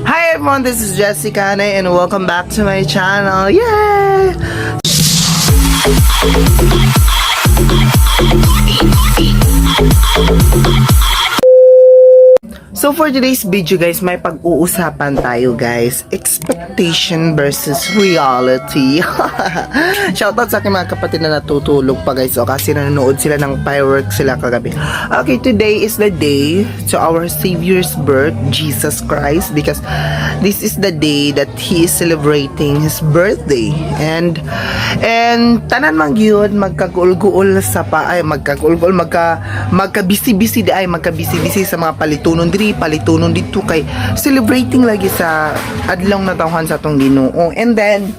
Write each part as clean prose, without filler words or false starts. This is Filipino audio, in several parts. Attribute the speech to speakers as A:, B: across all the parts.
A: Hi everyone, this is Jessica and welcome back to my channel. Yay! So for today's video guys, may pag-uusapan tayo guys. Expectation versus reality. Shoutout sa aking mga kapatid na natutulog pa guys. O kasi nanonood sila ng fireworks sila kagabi. Okay, today is the day to our Savior's birth, Jesus Christ. Because this is the day that He is celebrating His birthday. And tanan man gyud magkaguol-guol sa pa ay magkaguol-guol magkabisi-bisi di ay magkabisi-bisi sa mga palitunon diri palitunon dito kay celebrating lagi sa adlaw na tawhan sa atong Ginoo. And then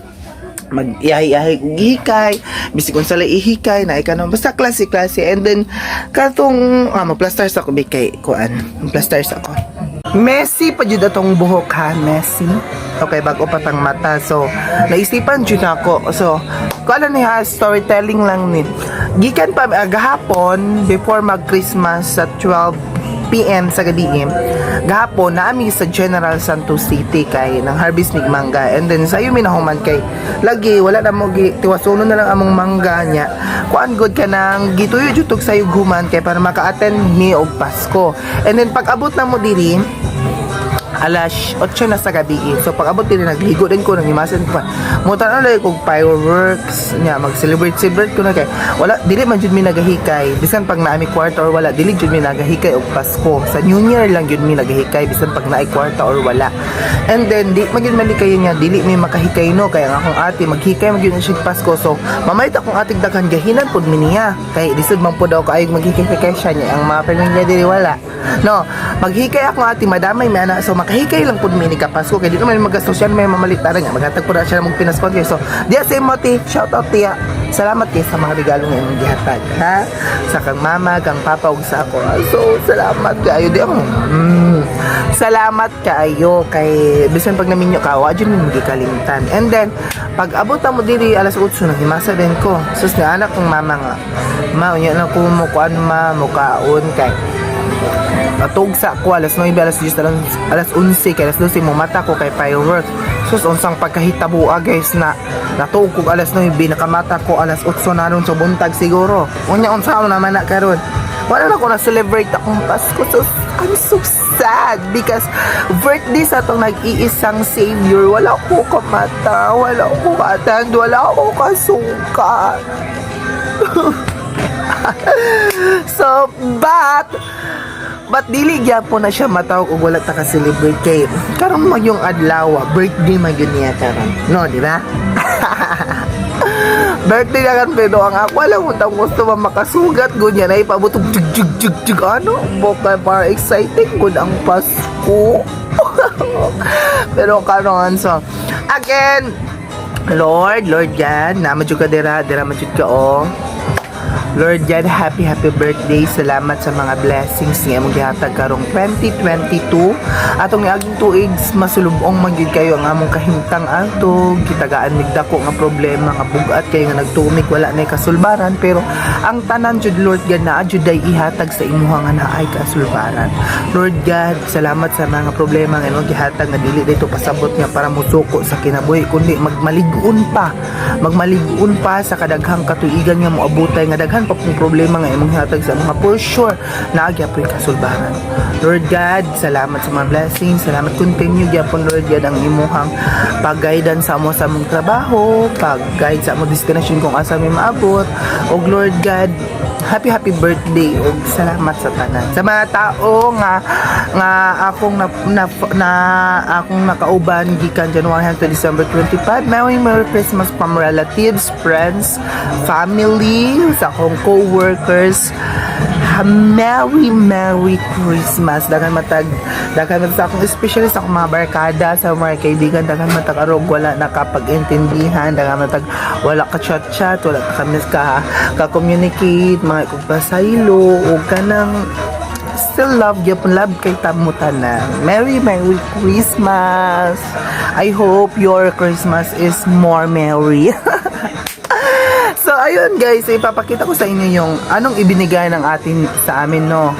A: mag-iyahay kung ihikay bisig kung sala ihikay na ikaw basta klase and then katong magplaster sa ko kay kuan magplaster sa ko Messi pa jud atong buhok ha, Messi. Okay, bago patang mata. So, naisipan jud ako. So, kuan ni ha, storytelling lang ni. Gikan pa gahapon before mag-Christmas sa 12 PM sa gabi. Gahapon naami sa General Santos City kay nang harvest mig mangga. And then sayo minahuman kay lagi wala na mo tiwasunon na lang among mangga nya. Kuan good ka nang gituyo jutog sayo guman kay para maka-attend ni og Pasko. And then pag abot na mo diri alas 8 na sa gabi. So pag abot din nagligo din ko nang imasan ko. Mutan na lang kog fireworks nya mag-celebrate ko na kay wala dili man jud mi nagahikay. Bisan pag naami kwarta or wala dili jud mi nagahikay og Pasko. Sa New Year lang jud mi nagahikay bisan pag naay kwarta or wala. And then di magyud malikay niya dili mi makahikay no kay ang akong ate maghikay magyud na siya Pasko. So mamayta akong ating daghan gahinan pud mi niya. Kay lisod man pud daw kaayog maghikay kay siya niya ang mga pamilya diri wala. No, maghikay akong ate madamay mi ana so makahikay lang pud mi ni Pasko kay di naman magastos yan may mamalitaran nga maghatag pud siya mong pinaskon kay so diya sa imoti shout out tiya salamat kay sa mga regalo nga imong gihatag ha sa kang mama kang papa ug sa ako so salamat kaayo di ako salamat kaayo kay bisan pag naminyo ka wa jud mi gikalimtan. And then pag abot mo diri alas 8 na himasa din ko sus ni anak kong mama nga ma unya na ko mo kuan ma mukaon kay atugsa ko alas 9 alas 10 alas 11 kay alas 12 mo mata ko kay fireworks. Sus unsang pagkahitabo guys na natug ko alas 9 nakamata ko alas 8 na ron sa buntag siguro. Unya unsa naman na karon. Wala na ko na celebrate akong Pasko. So I'm so sad because birthday sa itong nag-iisang Savior. Wala ko kamata, wala ko katand, wala ko kasukat. So, but dili gyapon na siya matawag og wala ta ka celebrate kay karon mag yung adlaw birthday man gyud niya karon no di ba? Birthday na kan pero ang ako alam mo tang gusto man makasugat gud niya na ipabutog jug ano bokay para exciting gud ang Pasko. Pero karon so again Lord yan na madjud ka dira madjud ka Lord God, happy birthday. Salamat sa mga blessings nga among gihatag karong 2022. Atong niaging tuigs masulubong magyud kayo ang among kahimtang ato. Kitagaan migdako nga problema nga bugat kayo nga nagtumig wala nay kasulbaran pero ang tanan jud Lord God na jud ay ihatag sa imuha nga naay kasulbaran. Lord God, salamat sa mga problema nga imong gihatag nga dili dito pasabot nga para musuko sa kinabuhi kundi magmalig-on pa sa kadaghang katuigan nga moabutay nga daghan pa pong problema nga imong hatag sa mga for sure naagya po yung kasulbaran. Lord God, salamat sa mga blessings. Salamat continue gyapon Lord God ang imuhang pag-guidean sa amo sa among trabaho, pag-guide sa among destination kung asa mi maabot. Og Lord God, happy birthday og salamat sa tanan. Sa mga tao nga akong akong nakauban gikan January to December 25. Merry Christmas from relatives, friends, family, sa akong co-workers. Merry Christmas. Dagan matag sa akong especially sa akong mga barkada, sa mga kaibigan, dagan matag arog wala nakapag-intindihan, dagan matag wala ka chat, wala ka kami ka-communicate, mga ikupasaylo o kanang still love kay tamutan na. Merry Christmas. I hope your Christmas is more merry. So ayun guys, ipapakita ko sa inyo yung anong ibinigay ng atin sa amin no.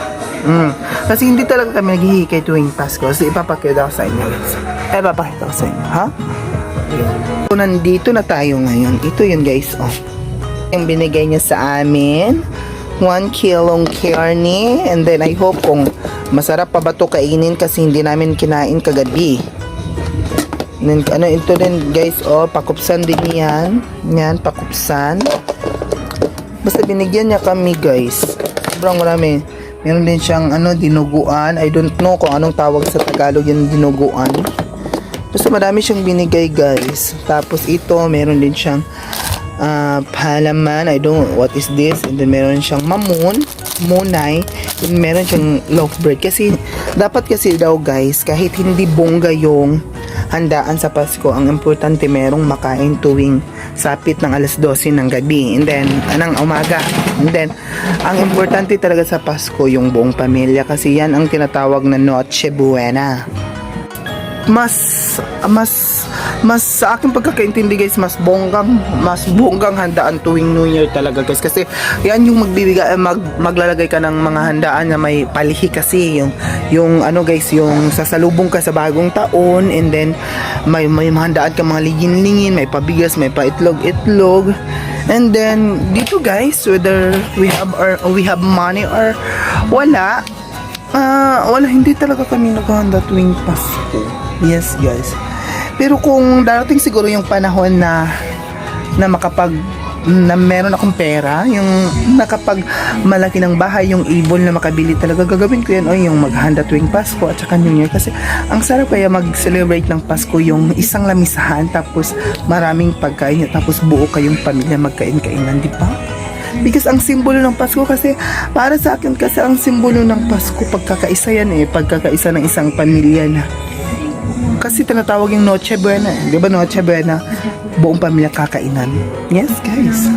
A: Kasi hindi talaga kami naghihikay tuwing Pasko. So ipapakita ko sa inyo guys. papakita ko sa inyo, ha? So, nandito na tayo ngayon. Ito yun guys, oh. Yung binigay niya sa amin. 1 kilong carne. And then, I hope kung masarap pa ba ito kainin kasi hindi namin kinain kagabi. And then, ito din guys, oh, pakupsan din yan. Yan, pakupsan. Basta binigyan niya kami guys. Sobrang marami. Meron din siyang, dinuguan. I don't know kung anong tawag sa Tagalog yung dinuguan. Basta marami siyang binigay guys. Tapos ito, meron din siyang palaman, I don't know what is this, and then meron siyang munay, and meron siyang loaf bread. Kasi dapat kasi daw guys, kahit hindi bongga yung handaan sa Pasko, ang importante merong makain tuwing sapit ng alas 12 ng gabi, and then ng umaga. And then ang importante talaga sa Pasko yung buong pamilya, kasi yan ang tinatawag na Noche Buena. Mas sa aking pagkakaintindi guys, mas bonggang handaan tuwing New Year talaga guys, kasi yan yung maglalagay ka ng mga handaan na may palihi, kasi yung guys, yung sasalubong ka sa bagong taon, and then may handaan ka mga ligin-lingin, may pabigas, may paitlog-itlog. And then dito guys, whether we have money or wala, hindi talaga kami naghahanda tuwing Pasko. Yes guys. Pero kung darating siguro yung panahon na meron akong pera, yung nakapag malaki ng bahay, yung ibon na makabili talaga, gagawin ko yan, o yung maghanda tuwing Pasko at saka New Year, kasi ang sarap kaya mag-celebrate ng Pasko, yung isang lamisahan, tapos maraming pagkain, tapos buo kayong pamilya magkain-kainan, di ba? Because ang simbolo ng Pasko, kasi para sa akin kasi ang simbolo ng Pasko, pagkakaisa yan pagkakaisa ng isang pamilya na. Kasi tinatawag yung Noche Buena, di ba? Noche Buena, buong pamilya kakainan. Yes guys.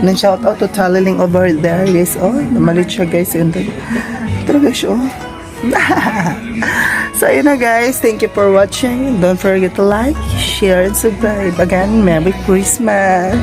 A: And then shout out to Talaling over there guys. Oh, namalit siya guys. And then, talaga siya. So ayun na guys, thank you for watching. Don't forget to like, share, and subscribe. Again, Merry Christmas.